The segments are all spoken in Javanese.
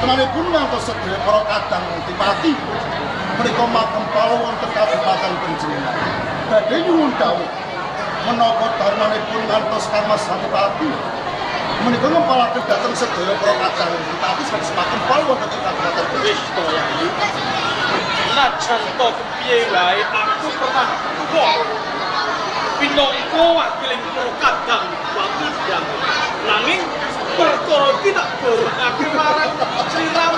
Temanipun ngantos sedaya para kadang Dipati menika makam kala wonten Kabupaten Panjenengan. Badhe nyuwun dawuh menapa dharmanipun ngantos Kangmas Adipati menika ngempalaken dhateng sedaya para kadang Dipati saking makam kala wonten Kabupaten Panjenengan. Najan to kepiye wae aku pernah tuwa pinangka wakiling para kadang Wangudang nanging perkara tidak berake marang Sri Ram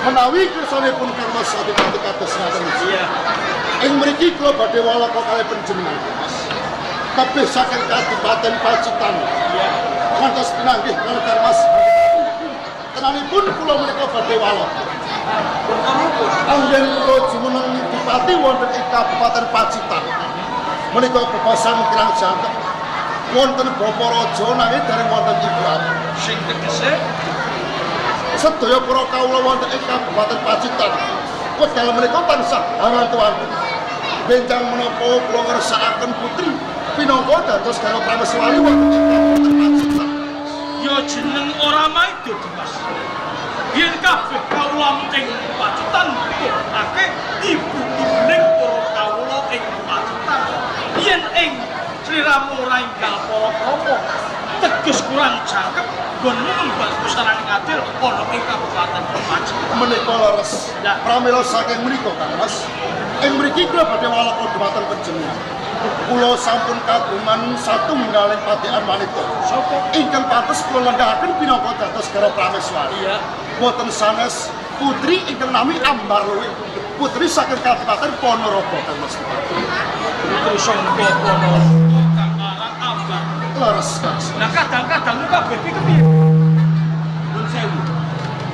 menawi kersanipun Kangmas Adipati kados ngaten. Iya. Ing mriki kula badhe walaka kalih panjenengan. Kabeh saking Kadipaten Pacitan. Iya. Ngantos pinanggih kalih Kangmas. Tenanipun kula menika badhe walaka. Anggen kula jumeneng Dipati wonten ing Kabupaten Pacitan. Menika bebasan kirang jangkep. Wonten Bapa Raja nanging dereng wonten Ibu Ati. Sing tegese sedaya para kawula wonten ing Kabupaten Pacitan wedal menika tansah amantu-antu benjang menapa kula ngersakaken putri pinangka dados garwa prameswari wonten ing Kabupaten Pacitan. ya jeneng ora maido Dimas yen kabeh kawula ing Pacitan akeh ibu-ibuning para kawula ing Pacitan yen ing Sri Ramu ora enggal para krama teges kurang jangkep gonmu mbak pusaraning adil ana ing Kabupaten Pacitan Menika leres pramila saking menika Kangmas ing mriki kula badhe walaka dhumateng panjenengan. Kula sampun kagungan satunggaling padhekan wanita sapa ingkang patos kula lenggahaken pinangka dados garwa prameswari. iya Boten sanes putri ingkang nami Ambarluwi putri saking Kadipaten Ponorogo Kangmas. putri sangka kono kang aran Ambar Leres Kangmas. nah kadang-kadang kabeh iki kepiye Nun sewu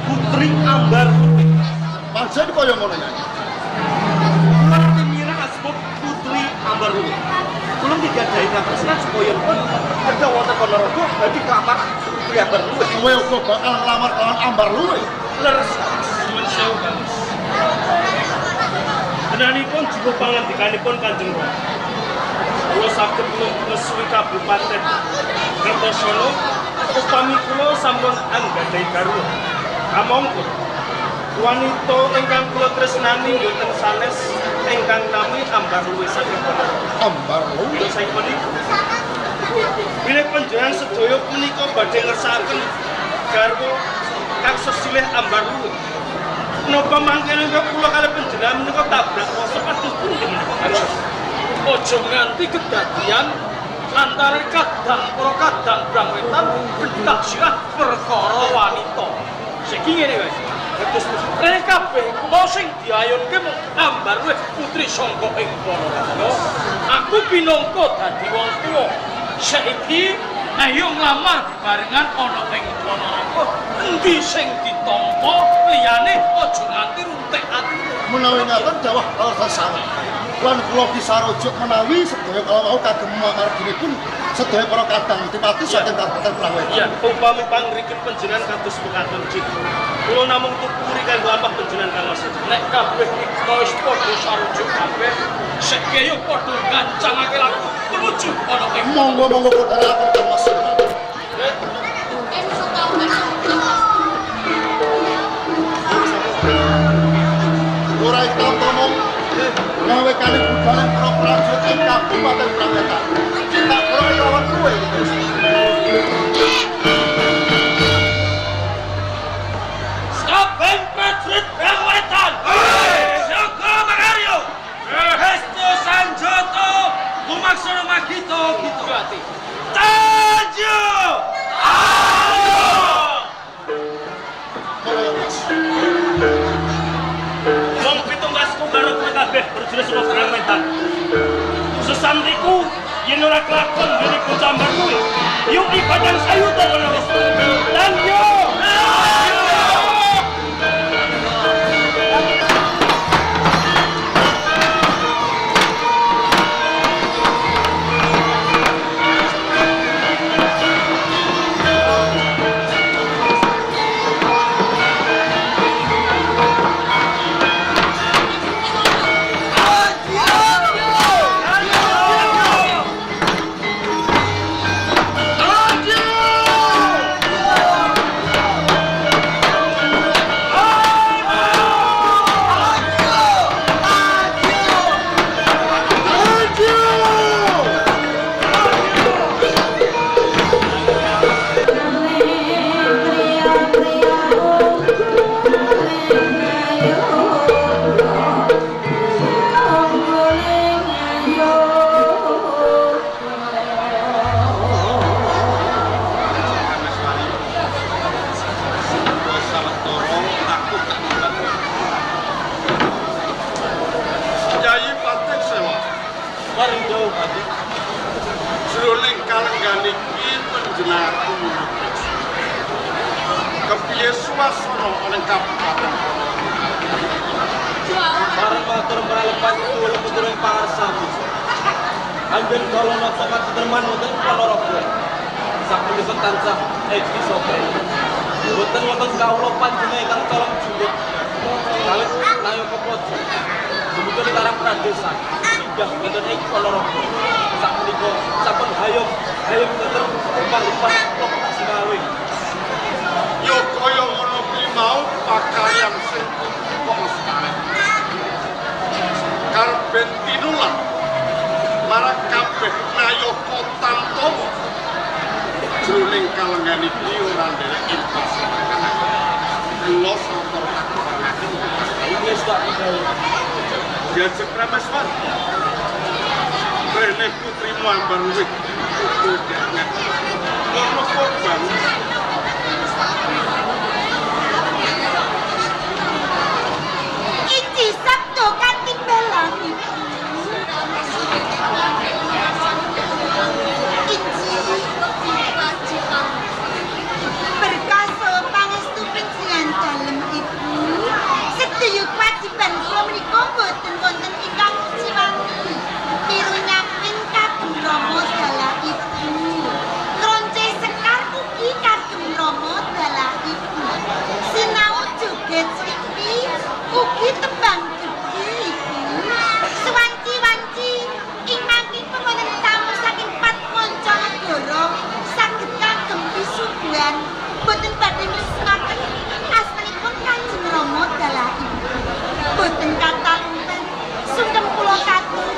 putri Ambar Pancen kaya ngono ya. Kula ngira asbab putri Ambar Luwi. Kula digadahi katresnan supaya pun kerja wonten Ponorogo dadi kamar putri Ambar Luwi. Kowe uga bakal nglamar kelawan Ambarluwi. Leres suwun sewu Kangmas. Menanipun jiwa pangandikanipun Kanjeng Rama. Kula saged nglesui kabupaten Kertosono upami kula sampun anggadhahi garwa. Kamangka wanita ingkang kula tresnani mboten sanes ingkang nami Ambarluwi saking Ponorogo. Ambarluwi. Kula saiki menika bilih panjenengan sedaya punika badhe ngersakaken garwa kang sesilih Ambarluwi. Napa mangkene kula kalih panjenengan menika tabrak sepatus pundi menika. Ojo nganti kedadian antara para kadang brangwetan pentak sirah perkara wanita. Saiki ngene guys. Terus rene kabeh kula sing diayunke mung Ambarluwi putri sangka ing Ponorogo. Aku pinangka dadi wong tuwa. Saiki ayo nglamar barengan ana ing Ponorogo. Endi sing ditampa liyane aja nganti runtik ati. Menawi ngaten dawuh kalsasana. Lan kula bisa rujuk menawi sedaya kala wau kagem marginipun sedaya para kadang Dipati saking Kabupaten Prawetan. Iya, upami pangrikin panjenengan kados mekaten cik. Kula namung tuturi kanggo ampah panjenengan Kangmas. Nek kabeh iki wis padha sarujuk kabeh, sekeyo padha gancangake laku tumuju ana ing Monggo kodharaken Kangmas. Ora tampomo gawe kali budal para prajurit ing Kabupaten Prawetan. Tak perlu lawan kowe. Saben prajurit Prawetan. Saka Makaryo. Hestu Sanjoto lumaksana magito gitu ati. Tanju! Wong 17 karo kowe kabeh prajurit saka Prawetan. Sesantriku yen ora kelakon dene bocah Ambarluwi, yuk ibadah sayuta kono wis. Tanju! panjenenganku kepiye suasana ning Kabupaten Bareng matur pralepan itu leputuring pangarsamu. Anggen kala nata kateteman wonten Ponorogo. Sapunika tansah eki sopen. Boten wonten kawula panjenengan ingkang colong junduk. Kalih nayo kepojo. Semeton karang pradesan. Inggah wonten ing Ponorogo. Sapunika sampun hayom tetep umpah-umpah kok sinawi. yo kaya ngono kuwi mau pakaryan sing kok lestari. Karben tinulang marang kabeh nayaka tantomo jroning kalengan iki ora nderek impas. Kula sampun kakurangaken Wis tak gawe. Jajak Prameswar. Rene putrimu ambar luwih kudangan. Ngono kok bang. Iki Sabtu kanthi belang ibu. Berkasa pangestu pensian dalem ibu. Sedaya kewajiban kula menika boten wonten ingkang ciwangi. Miru nyampin kagem Rama dalah ibu. Ronce sekar ugi kagem Rama dalah ibu. Sinau joget sriki ugi tembang gede ibu. Sewanci-wanci ing mangking pemonen tamu saking Patmonco Negara saged kagem pisuguhan boten badhe misnaken asmanipun Kanjeng Rama dalah ibu. Boten kata lumpen sungkem kula katur.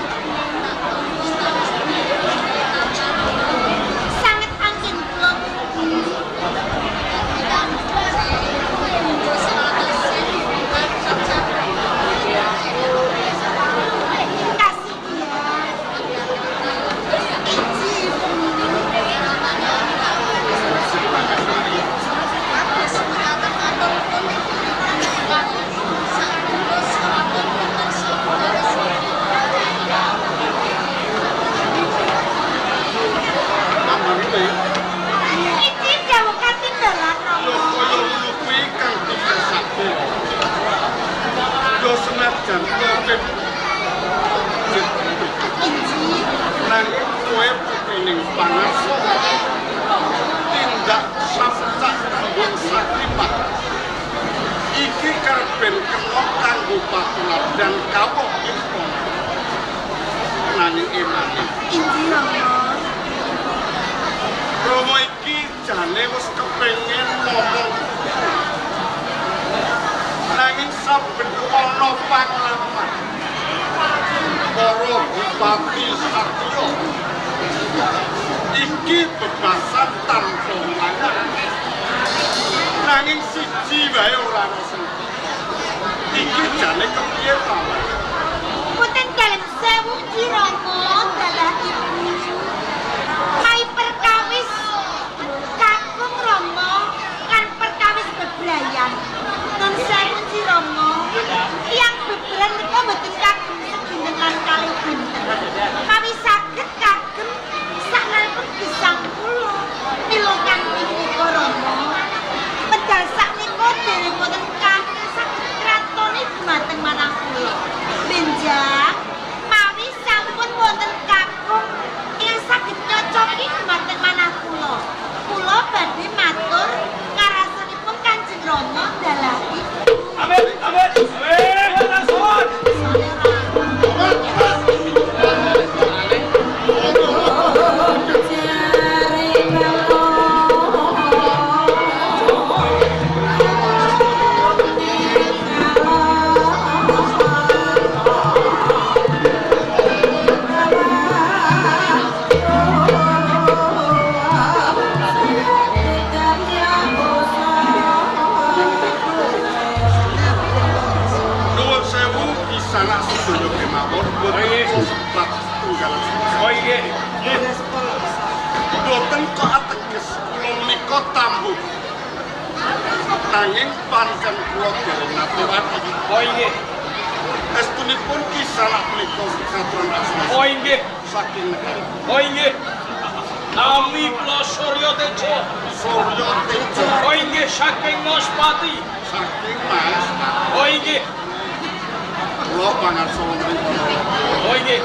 Sanget angin kula kasih Ambar luwih iki dawuh katindalan yo Rama. kaya ngono kuwi kang dipesake. Yo senajan kowe nang kowe putrining pangarsa tindak samcak kanggo sakripat iki karben kena kanggo patular dan kawok impon nanging emane Inji Rama. Romo iki jane wis kepengin ngomong nanging saben ana panglaman para bupati satya iki bebasan tanpa mangan nanging siji wae ora ana sing iki jane kepiye ta Punten dalem sewu Ji Rama dalah ibu. Mai perkawis kakung Rama kan perkawis bebrayan. Nun sewu Ji Rama. Tiyang beberan menika mboten kagem sedinten lan kalih dinten. Mawi saged kagem saknalipun gesang kula. Mila kanthi menika Rama. Medal sakmenika dereng wonten kanthi saged kratoni dumateng manah kula. Benjang mawi sampun wonten kakung ingkang saged nyocoki dumateng manah kula. Kula badhe matur ngarasanipun Kanjeng Rama dalah ibu. Amin. Wonten suwun. Nuwun sewu isanak sedaya kemawon boten seplat tunggal. Oh nggih. Boten kok ateges kula menika tambuh. Nanging pancen kula dereng nate wati. Oh nggih. Estunipun kisanak menika katuran asma Oh nggih. saking negari. Oh nggih. Nami kula Surya Tejo. Surya Tejo. Oh inggih saking Maspati. Saking Mas. Oh inggih. Kula pangarsa wonten ing Oh inggih.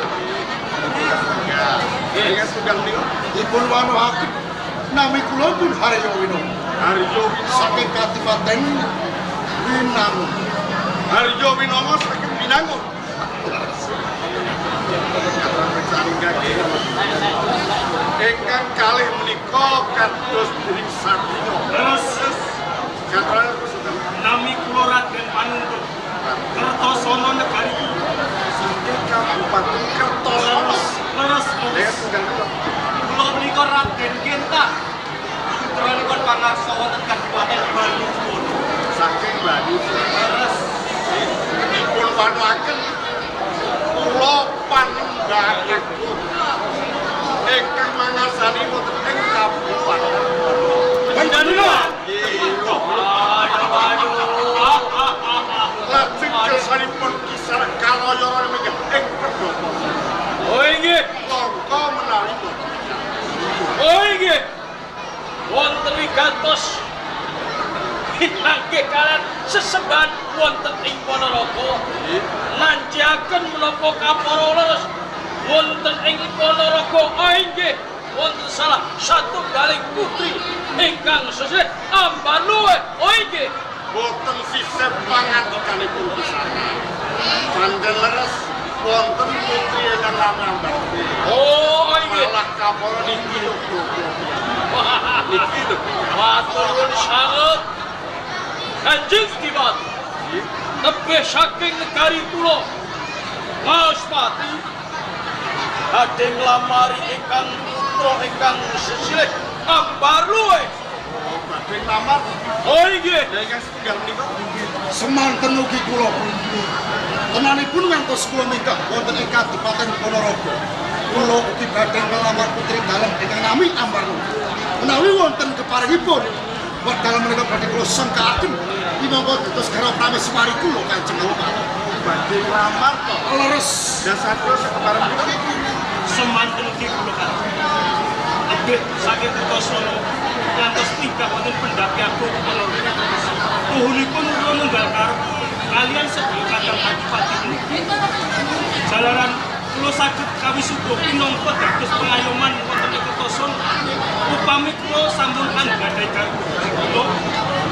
Ya, sedang niku dipun wanuhaken nami kula pun Haryo Wino. Haryo Wino saking Kadipaten Winangun. Haryo Winongo saking Winangun. Ingkang kalih menika kados Dening Satriya. Terus Kathah nami kula Raden Panungkul. Kertosana Negari. saking Kabupaten Kertosono. Leres. Ya, sedang niku. Kula menika Raden Genta. Putranipun pangarsa wonten Kabupaten Bandung. Saking Bandung. Leres. Dipun wanuhaken kula panembakaken ingkang mangarsani wonten ing Kabupaten Panjenengan. Lajeng kersanipun kisah kalaya menika ing Pendopo. Oh inggih. Langka menawi Oh inggih. Wonten wigatos pinanggih kalian sesembahan wonten ing Ponorogo. Nantiaken menapa kapara leres wonten ing Ponorogo. Oh inggih. Wonten salah satu galing putri ingkang sesih Ambarluwe. Oh inggih. boten sisih pangandikanipun kisah. Panjen leres wonten putri ingkang lamambar. Oh inggih. Malah kapara niki lho. Niki lho. Matur nuwun sanget. Kanjeng Setiwati. Tebih saking negari kula Maspati badhe nglamari ingkang putra ingkang sesilih Ambarluwe. Badhe lamar Oh inggih. ingkang setunggal menika semanten ugi kula. Tenanipun ngantos kula nikah wonten ing Kadipaten Ponorogo. Kula ugi badhe nglamar putri dalem ingkang nami Ambarluwe. Menawi wonten keparingipun wekdal menika badhe kula sengkaaken minangka dados garwa prameswari kula Kanjeng Rama. Badhe nglamar to. Leres. Dasaripun sekepareng menika Semanten ugi kula kan. Tebih saking Kertosana ngantos tingkah wonten Pendhapi Agung Ponorogo. Tuhunipun kula nunggal karep kalian sedaya kadang adipati niki. Jalaran kula saged kawisuda pinangka dados pengayoman wonten ing Kertosana. Upami kula sampun anggadhahi garwa kula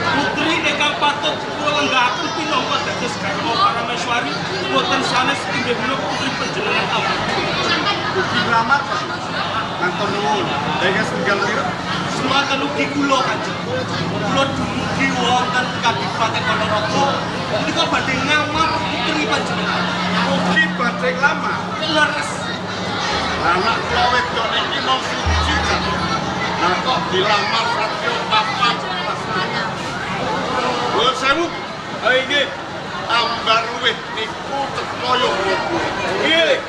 putri ingkang patut kula lenggahken pinangka dados garwa parameswari boten sanes inggih menika putri panjenengan Ambar. ugi nglamar to. Matur nuwun. Ingkang setunggal menika Semanten ugi kula Kanjeng. Kula dumugi wonten Kadipaten Ponorogo menika badhe ngamar putri panjenengan. ugi badhe nglamar. Leres. Anak kula wedok niki mung siji jan. Lah kok dilamar satya papat. Nuwun sewu, Ha inggih. Ambarluwe niku tetoyo bobo. Nggih.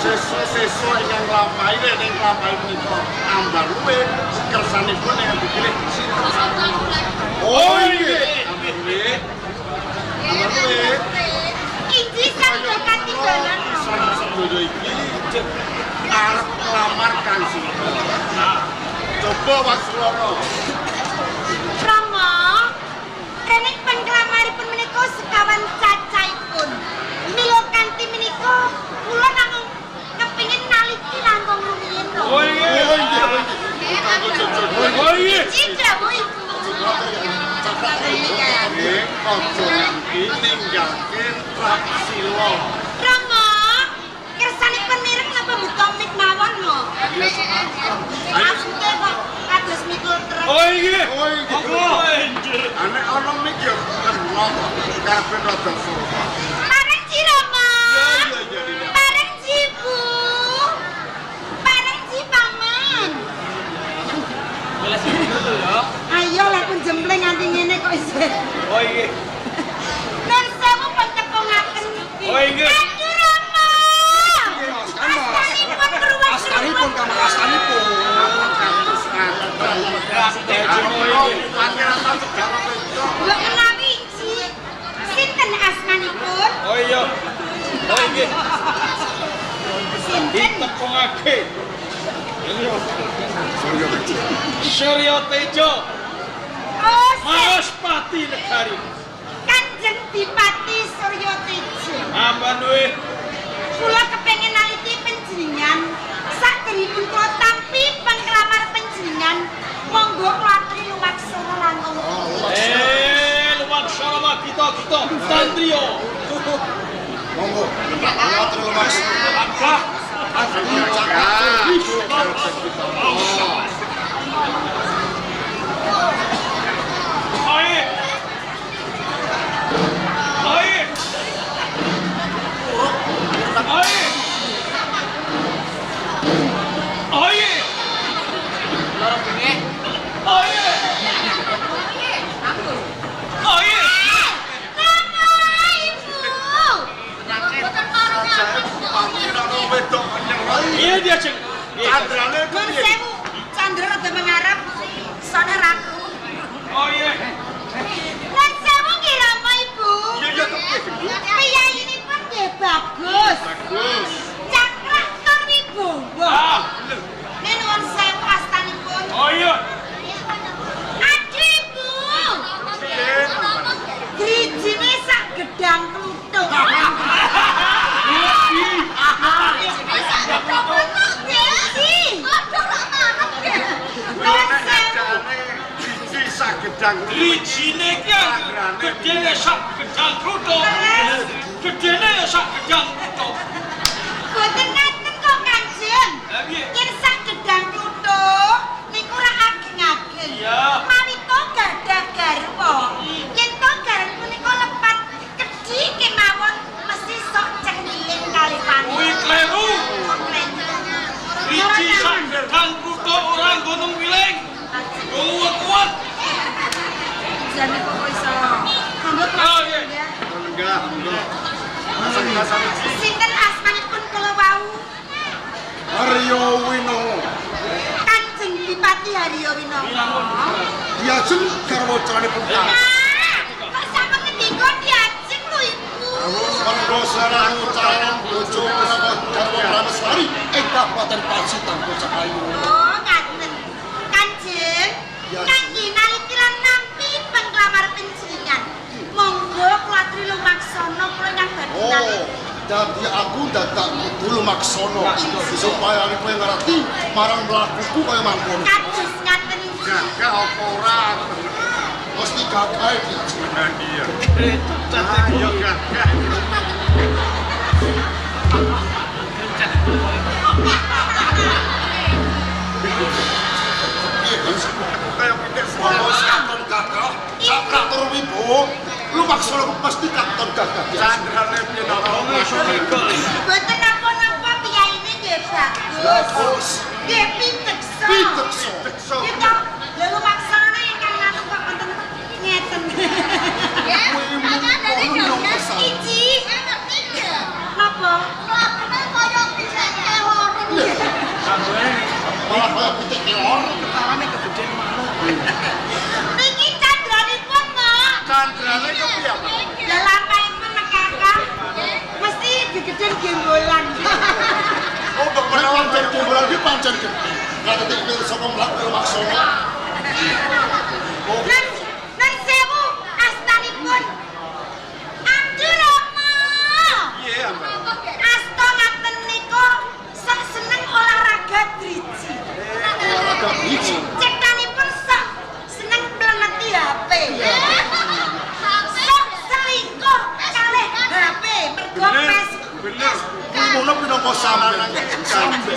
Sesuk-sesuk ingkang nglampahi ning nglampahi menika Ambarluwe kersanipun ingkang dipilih sinten sampun. Oh inggih. Ambarluwe. Ambarluwe. Inji sabda katidalan. Sang sedaya iki arep nglamar Kang Sinta. Coba Wasrana. Rama, renek penglamaripun menika sekawan cacahipun. Mila kanthi menika kula namung kepengin naliki langkung rumiyin lho. Oh inggih. Oh inggih. Inji dawuh ibu. Nggih, aja nganti ninggalke Praksila. Rama, kersanipun mireng napa buta mik mawon lho. Asute kok kados mikul terus. Oh inggih. Oh inggih. Oh inggih. Anek ana mik ya kena kabeh rada suruh. Bareng Ci Rama. Iya. Bareng Ci Bu. Bareng Ci Paman. Belas dulu ya. Ayo lah pun jempleng nganti ngene kok isih. Oh inggih. Nun sewu pun tepungaken. Oh inggih. Aduh Rama. Astanipun beruang. Astanipun kamar astanipun. Kados pangeran segala bentuk. Mbok menawi Ci. Sinten asmanipun? Oh iya. Oh inggih. Sinten? Ditepungake Surya Tejo Oh, Mahaspati Negari Kanjeng Dipati Surya Tejo. ampun weh Kula kepengen naliti panjenengan saderipun kula tampi penglamar panjenengan. Monggo kula aturi lumaksana langkung. lumaksana mah kita Santrio Monggo. Atur lumas. apa Air Air Air Air Air Air Mama, Ibu. Iya dia ceng. Nun sewu, Chandra rada mengarep sono raku. Oh iya. Nun sewu nggih Rama Ibu. Iya Piyayinipun nggih bagus. Cakrak tur wibawa. Ah. Nek nuwun sewu astanipun. Oh iya. Aduh Ibu. Drijine sak gedang kluthuk. Rijine kan gedene sak gedang kluthuk. Gedene ya sak gedang kluthuk. Boten ngaten kok Kanjeng. Lah piye? Yen sak gedang kluthuk niku ora ageng-ageng. Iya. Mawita gadah garwa. Yen to garan punika lepat kedhi kemawon mesti sok cenggiling kali panen. Kuwi kleru. Riji sak gedang kluthuk ora nggono wiling. Kuat. Jane kok iso. Kanggo Oh, iya. Enggak, enggak. Sinten asmanipun kula wau? Aryo Wino. Kanjeng Dipati Haryo Winata. Diajeng garwa caranipun Kang. Kok sampe ngendika diajeng lho Ibu. Monggo sareng calon bojo menawa garwa Prameswari ing Kabupaten Pacitan Kocahayu. Oh, ngaten. Kanjeng, kangge naliti lan nampi penglamar panjenengan. Monggo kula aturi lumaksana kula nyang badhe Oh, naliti. dadi aku dadak kudu lumaksana supaya aku ngerti marang mlakuku kaya mangkono. Kados ngaten iki. Gagah apa ora? Mesti gagah iki. Iya. Ayo gagah. Kayak pikir semua katon gagah. Sakrak tur wibowo. Lumaksana ku pasti katon gagah. Sandrane piye to? Boten napa-napa piyayine nggih bagus. Bagus. Nggih piteksa. Piteksa. Kita lha lumaksana ingkang nganu kok wonten ngeten. Kuwi mung Iki napa? malah kaya pitik kelor. Niki candranipun, Mak. Sandrane ku piye? Lah lampahipun mekakak. Mesti gegeden gembolan. Oh, kok menawa dadi bulan iki pancen gedhe. Lah ketik pirsa saka mlaku lumaksana. Nan sewu astanipun. Aduh Rama. Piye, Mbak? Asta ngaten nika sak seneng olahraga driji. Olahraga driji. Cetanipun sak seneng mleneti HP. Sok selingkuh kalih HP mergo Facebook. Bener. Kuwi mono pinangka sampean. Sampai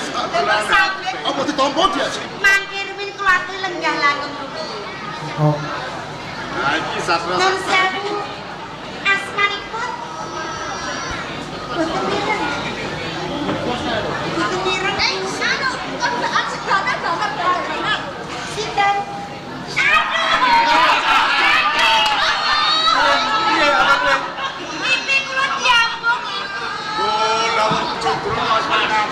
Apa ditampa dia? mangkir min kula aturi lenggah langkung rupi. Nah, iki sastra. Nun sewu asmanipun boten mireng. Boten mireng. Sinten? Piye arane? Mimpi kula diambung Ibu. Oh, lawan cokro Mas Manaf.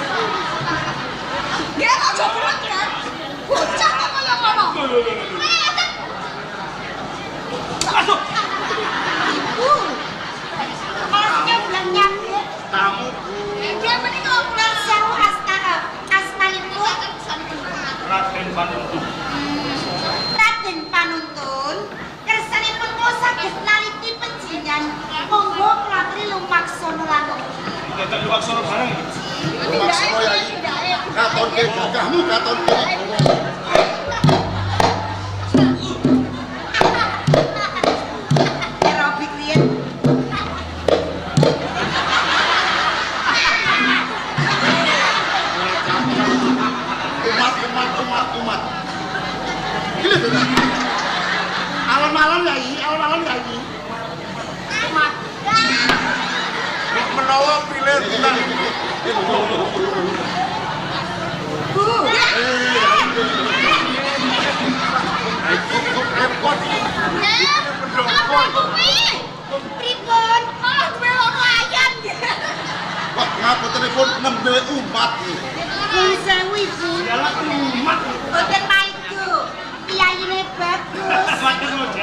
Masuk. Lumaksono lan. Kita Lumaksono bareng. Lumaksono ya iki. Katonke gagahmu katonke. Aerobik riyen. Umat. Gila tuh. Alam-alam ya iki. Umat. Menawa pilih tenang. Repot. Pripun? Malah duwe loro ayam. Wah, ngapa telepon nembe umat iki? Nuwun sewu Ibu. Dalam umat. Boten maiku. Piyayine bagus.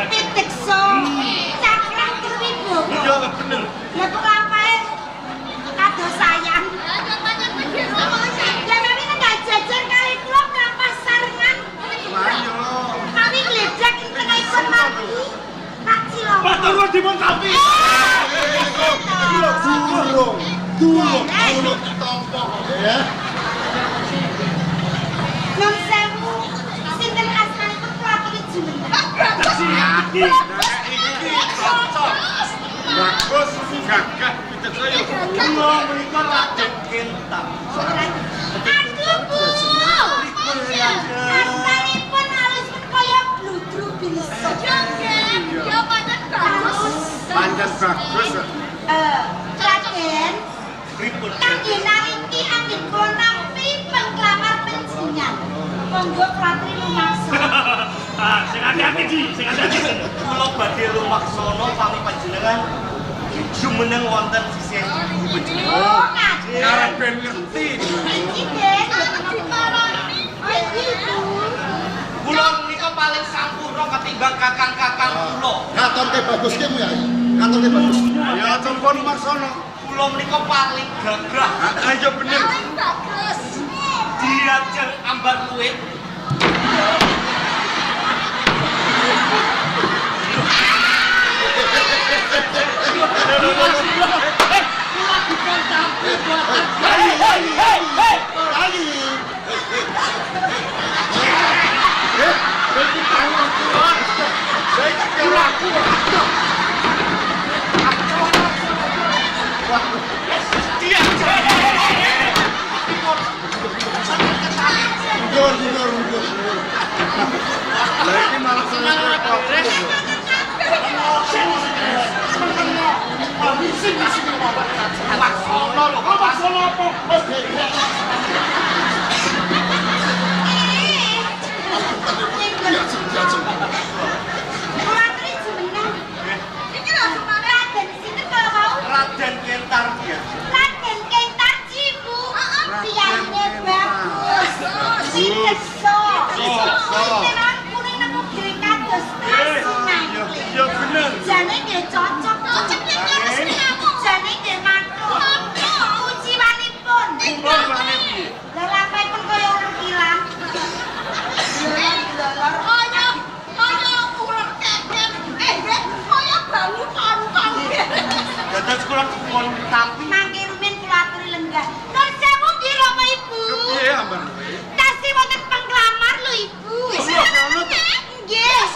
Pitekso. Cakran kerwibu. Iya bener. Lah kok lampahe kados sayang. Lah kami nek jajan kali kula kampas sarengan. Ayo. Kami gledek ing tengahipun mati. Tak cilok. Pak turun dipun tapi. Durung ditompo ya. Nun sewu. Sinten asmanipun kula aturi jenengan. Iki. Bagus gagah piteksoyo. Kula menika Raden Kentang. Aduh Bu. Asmanipun halus kaya bludru bisa. Ya pancen bagus. Pancen bagus. Raden, Pripun? kangge naringi anggen kula nampi penglamar penjingan. Monggo Klatri Lumaksono. Ah, sing hati-hati di, sing hati-hati. Kula badhe lumaksana sami panjenengan jumeneng wonten sisih panjenengan. Oh, ngaten. Arep ben ngerti. Iki Den, oh gitu. Kula menika paling sampurna ketimbang kakang-kakang kula. Katonke bagus ki ya. Katonke bagus. Ya tempon maksana. Kula menika paling gagah. Ayo bener. Bagus. Diajeng ambar luwih. Mundur. Lah iki malah semangat progres. Laksono lho, kok laksono apa? Klatri jenengan. Iki lho Raden sinten kala wau? Raden Kentar ya. Raden Kentar Bu. Piyayine bagus. Pitekso. Sinten kuning nemu giri kados Iya bener. jane nggih cocok. Cocok nek karo kamu. Jane nggih matur. Ujiwanipun. Kumpul maneh piye? Lah lampahipun kaya urip ilang. Kaya ular keken. Kaya banyu paru-paru. Dados kula dipun tampi. Mangke rumen kula aturi lenggah. Nur sewu nggih Rama Ibu. Piye ambar? Tasih wonten penglamar lho Ibu. Nggih.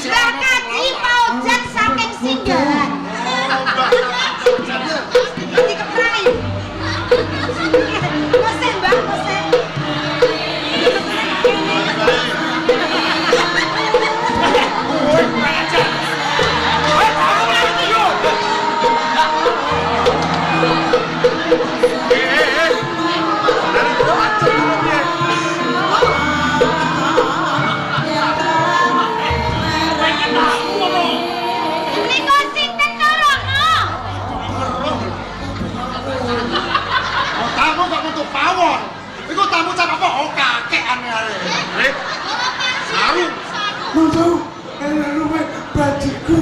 Lah kaji paujan saking singgahan. Iki keprai. Mesin Mbak, mesin. Niku sinten Rono? Tamu kok nutup pawon. Iku tamu cak apa kakekan ae. Saru. Mau luwe bajiku.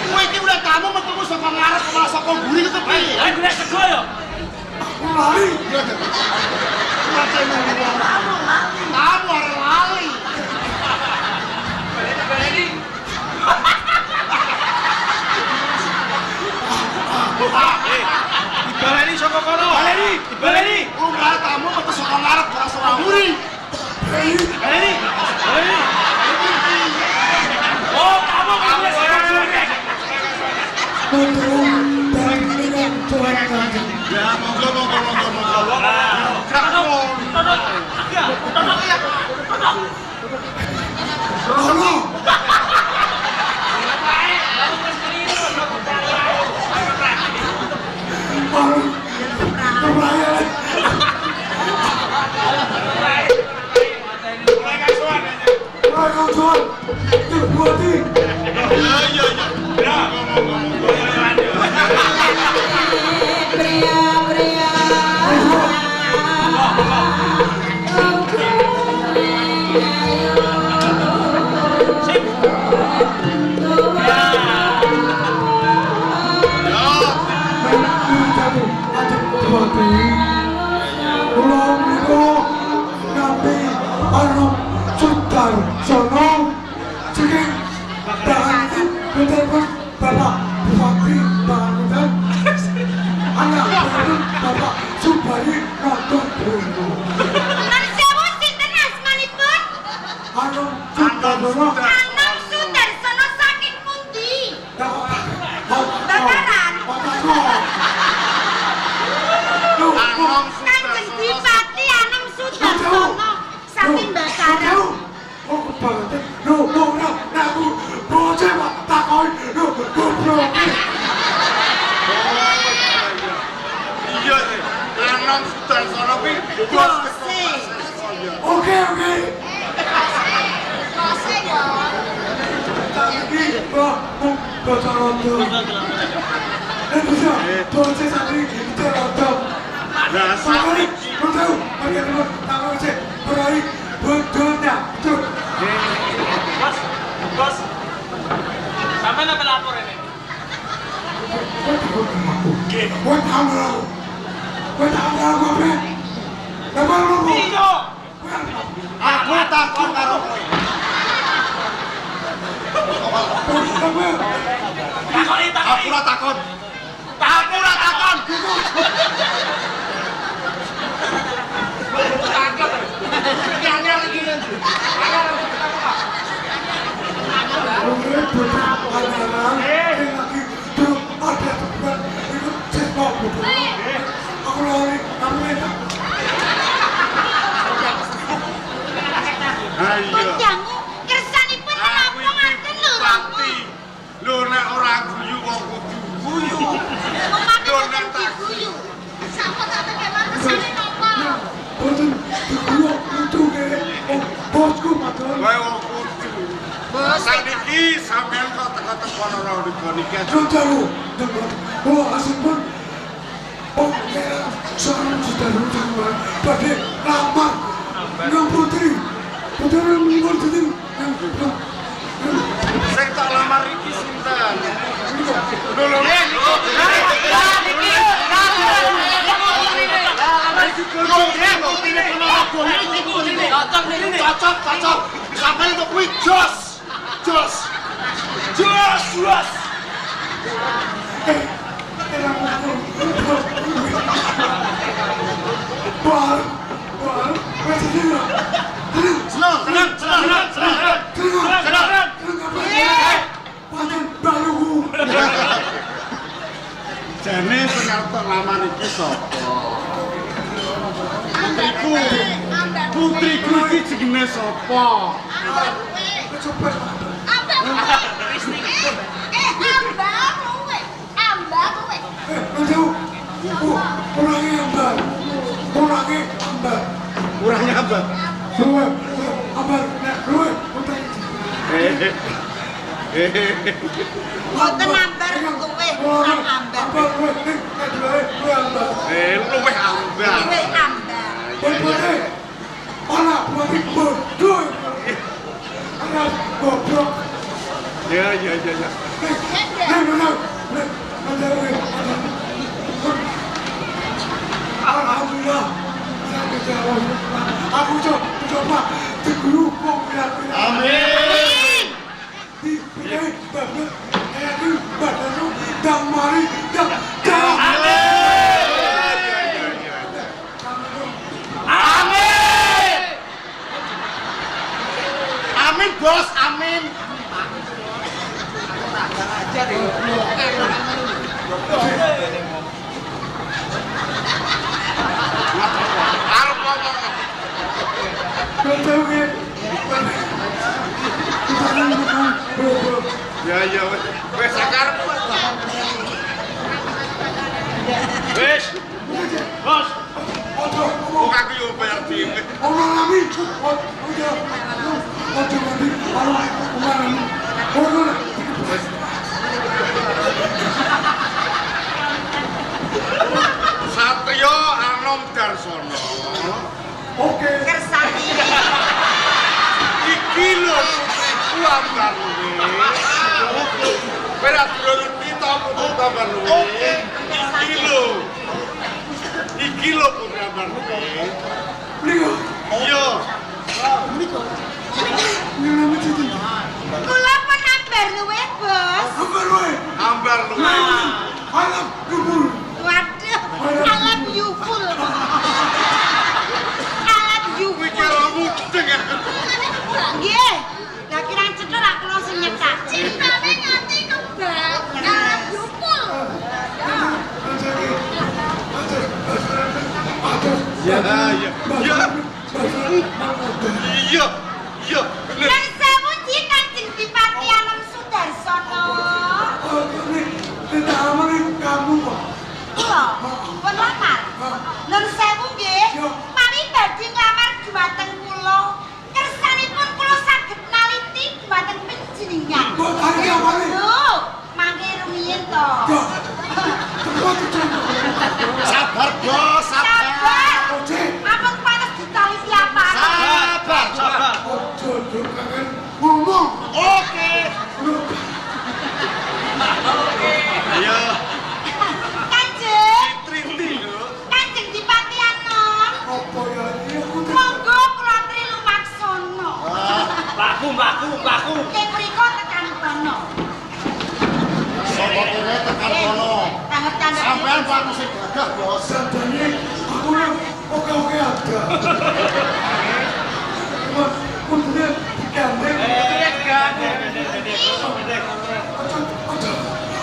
Kowe iki udah tamu metu saka ngarep malah saka mburi itu piye? Ayo golek sego ya. Lari. Tamu arep lali. dibaleni saka kono. Dibaleni. Lunga tamu metu saka ngarep ora ora muri. Baleni. Oh, kamu wis Menurut dan dengan Tuhan Kanjeng. Ya monggo. Halo. Nun sewu sinten asmanipun? Anum Sudarsono. Anam Sudarsono saking pundi? Bakaran. Kanjeng Dipati Anam Sudarsono saking Bakaran. Oh, kebangetan. Aku bocah Pak takon. Goblok. Iya, Anam Sudarsono kuwi bos Oke. Iki baca rondo. Bisa, bocah santri itu rondo. Lah Sakari, betul, bagaimana tangan cek, berai, betulnya, betul. Bos. Sampai apa lapor ini? Buat tahu, apa? Apa lu? Iyo. aku takon karo kowe. Takoni. Aku ora takon. Oke, betul. Ada lagi, tuh ada teman itu cekok betul. Aku lari, kamu minta. Ayo. Kunjangu kersanipun menapa ngaten lho Romo? Lho nek ora guyu kok kudu guyu. Umpami boten diguyu. Sampun tak tekewan kersane napa? Betul, dikulo itu ke, bosku matur. Kowe wong kudu. Saniki sampean kok teko-teko ora niki iki. Jauh, dengan asin pun, kira seorang sudah rumah pada lama, yang putri mengerti Sing tak lamar iki sinten? Lho Cocok. Sampai itu kuwi jos. Jane penyatok lamar iki sapa? Putriku iki jenenge sapa? Kurangnya apa? Boten ambar luweh ambar. Luwih ambar. Luweh ambar. Ya. Alhamdulillah, aku coba teguru kok Amin. di badan dan mari dan Arep ngomong. Betul. Ya wes sakar. Wis. Bos. Ojo, Kok aku yo bayar dhewe. omong lami. Ojo mandi. Omong lami. Omong. Satrio Anom Darsono. Oke. Kersani. Iki lho putriku ambar luwe. Berat durung kita putriku ambar luwe. Iki lho putri ambar luwe. Beliau. Iya. Ini lami cici. Kula pun ambar luwe, Bos. Ambar luwe. Alam kubur. Waduh, alam yuful. Alam Kuwi yuful. kira mudeng. Nggih. Lah kirang cekel aku langsung nyetak. Cintane nganti kebak. Alam yuful. Iya. Dan sewu ji Kanjeng Dipati Anom Sudarsono. Kita amanin kamu kok. Kula pun lamar. Nun sewu nggih. Mami badhe nglamar dhumateng kula. Kersanipun kula saged naliti dhumateng panjenengan. Kok hari awale? Lho, mangke rumiyin to. Sabar, Bos, sabar. Sabar. Oce. Ampun panas ditaliti apa? Sabar. Ojo kangen ngomong. Oke. Ayo. Kanjeng, Triti lho. Kanjeng Dipati Anom. Apa ya ini aku Monggo kula tri lumaksana. Mbakku. Ing mriko tekan kono. Sapa kene tekan kono. Tanggep-tanggep. Sampean waktu sing gagah, Bos. sadane aku nih oke ada. Mas, punya gandeng.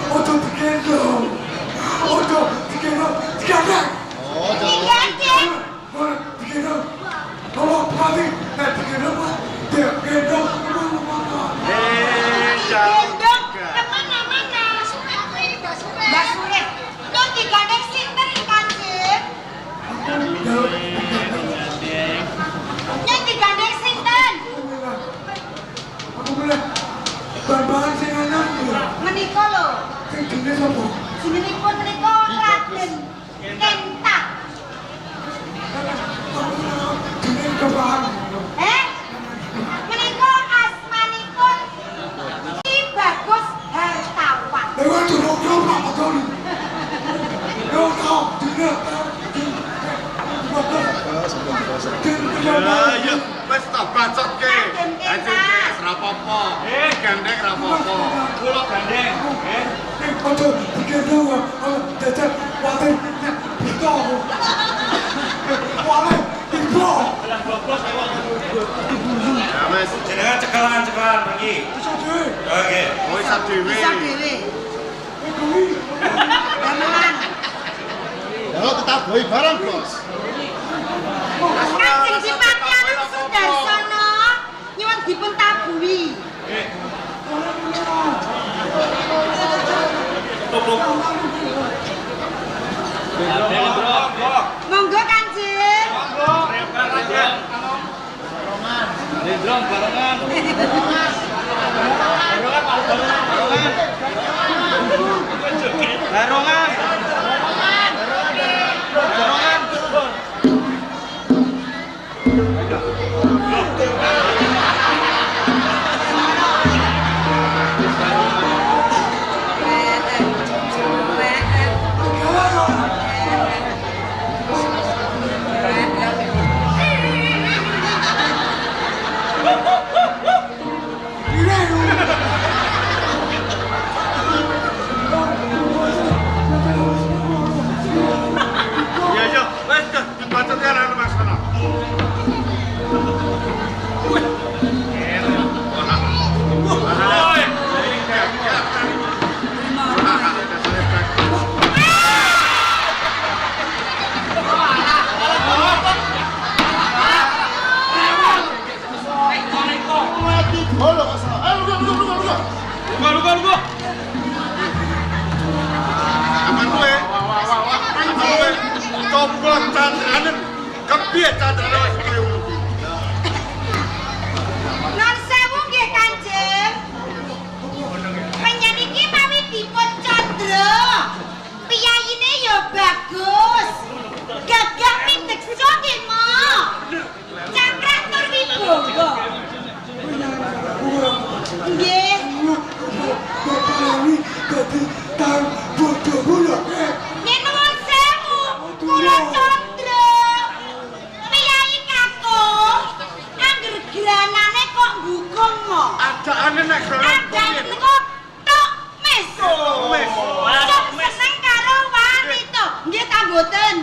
Ojo digendong. Ojo digendong. Gandeng. Oh, Iya, Dik. Digendong. Kalau pati, digendong. Dia gendong. Gendong kemana-mana. Mbak Surit. Lu digandeng sinten, Kanjeng? Nyek digandeng sinten? Aku bilang, bahan-bahan sing enak ya. Menika lho. Sing jenis apa? Jenengipun menika Raden Kentak. Jenis kebahan. Menika asmanipun Ki Bagus Hartawan. Lewat turun apa tadi? Yo tau, jenis. Ya, wis tak bacotke. Anjing wis ra apa-apa. Gandeng ra apa-apa. Kula gandeng. Ojo digendong. Jajan waten itu. Wale itu. Ya wis. Jenengan cekelan lagi. Bisa deh. Oke. Oh isa dhewe. Bisa dhewe. Gamelan. Ya tetap doi bareng, Bos. Kanjeng Dipati Anom Sudarsono nyuwun dipun tabuhi. Monggo Kanjeng. Dendrong barengan. Barongan. Piye candane wis kaya ngono kuwi? Non sewu nggih Kanjeng. Penyanyi mawi dipun candra. Piyayine ya bagus. Gagah mindeksa nggih, Mo. Cakrak tur wibawa. Nggih. Ini jadi tahun bodoh bulan. Yen nuwun sewu, kula candra. Piyayi kakung, angger granane kok mbukung, Mo. Adane nek Ada kok tok mes. Sok seneng karo wanita. Nggih ta mboten?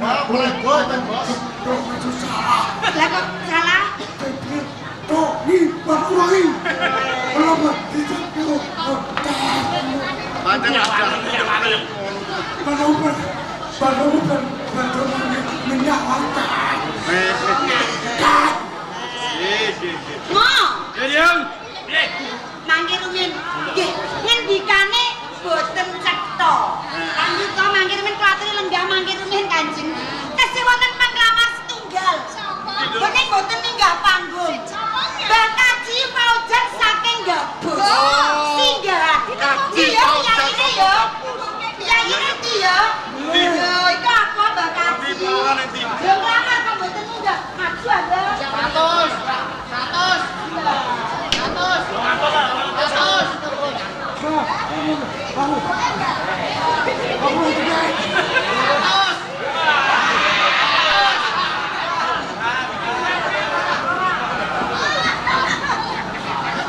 Wah, boleh boten, Bos. Lah kok salah? Tuh, nih, Pak Kiai. Kenapa tidak mau pancen ada. Panuban menyawatan. Mo, Jadian. mangke rumiyin. Nggih, ngendikane boten cetha. Lanjut to mangke rumiyin kuatri lenggah mangke rumiyin Kanjeng. Tesih wonten panglamar setunggal. Boten minggah panggung. Mbah Kaji Faujan saking Gabus. Singgah. Iya, piyayine ya. Piyayine ndi ya? Lho, iku apa Mbah Kaji? Lho nglamar kok boten munggah. Maju Anda. 100.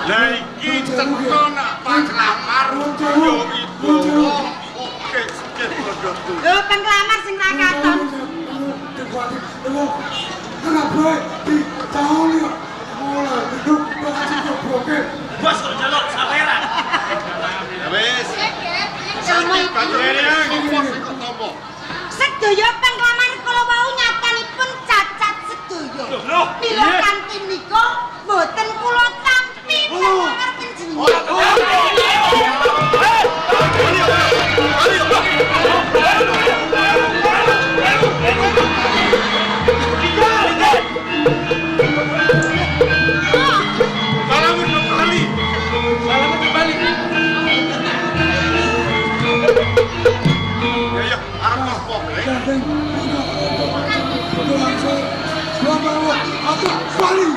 Lah iki cetha nak panglamar yo ibu. Oke, sikit prodokku. Lho penglamar sing ra katon. Kenapa di tahun ini mulai hidup masih kebuke? Bos kok njaluk saweran. Ya wis. Sama sedaya penglamar kula wau nyatanipun cacat sedaya. Mila kanthi nika boten kula tampi penglamar panjenengan. Salamun kembali. Salamun kembali. Ya, arep apa? Kadang aku balik.